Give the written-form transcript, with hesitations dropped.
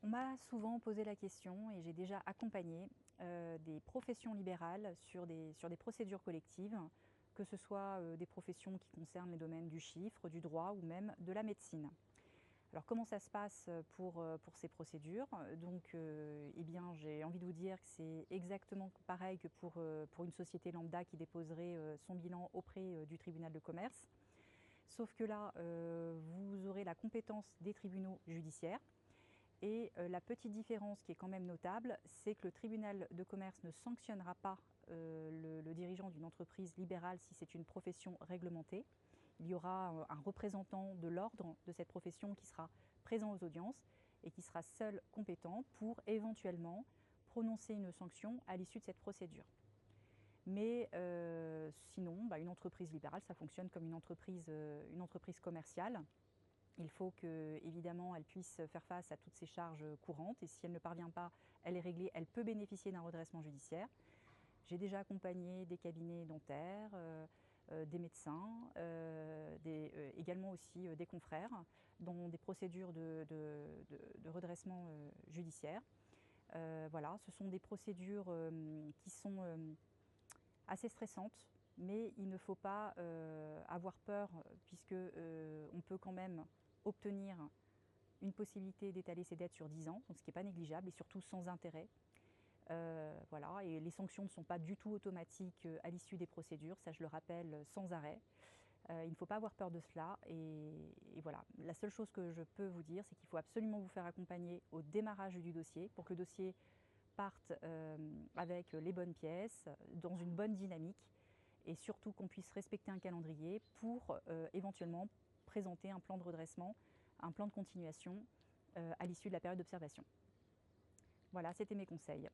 On m'a souvent posé la question et j'ai déjà accompagné des professions libérales sur des procédures collectives, que ce soit des professions qui concernent les domaines du chiffre, du droit ou même de la médecine. Alors comment ça se passe pour ces procédures? Eh bien, j'ai envie de vous dire que c'est exactement pareil que pour une société lambda qui déposerait son bilan auprès du tribunal de commerce. Sauf que là, vous aurez la compétence des tribunaux judiciaires. Et la petite différence qui est quand même notable, c'est que le tribunal de commerce ne sanctionnera pas le dirigeant d'une entreprise libérale si c'est une profession réglementée. Il y aura un représentant de l'ordre de cette profession qui sera présent aux audiences et qui sera seul compétent pour éventuellement prononcer une sanction à l'issue de cette procédure. Mais sinon, une entreprise libérale, ça fonctionne comme une entreprise commerciale. Il faut que, évidemment, elle puisse faire face à toutes ses charges courantes et si elle ne parvient pas, elle est réglée, elle peut bénéficier d'un redressement judiciaire. J'ai déjà accompagné des cabinets dentaires, des médecins, également aussi des confrères dans des procédures de redressement judiciaire. Voilà, ce sont des procédures qui sont assez stressantes, mais il ne faut pas avoir peur puisque on peut quand même obtenir une possibilité d'étaler ses dettes sur 10 ans, donc ce qui n'est pas négligeable et surtout sans intérêt. Voilà, et les sanctions ne sont pas du tout automatiques à l'issue des procédures, ça je le rappelle sans arrêt. Il ne faut pas avoir peur de cela et voilà. La seule chose que je peux vous dire, c'est qu'il faut absolument vous faire accompagner au démarrage du dossier pour que le dossier parte avec les bonnes pièces, dans une bonne dynamique et surtout qu'on puisse respecter un calendrier pour éventuellement présenter un plan de redressement, un plan de continuation à l'issue de la période d'observation. Voilà, c'était mes conseils.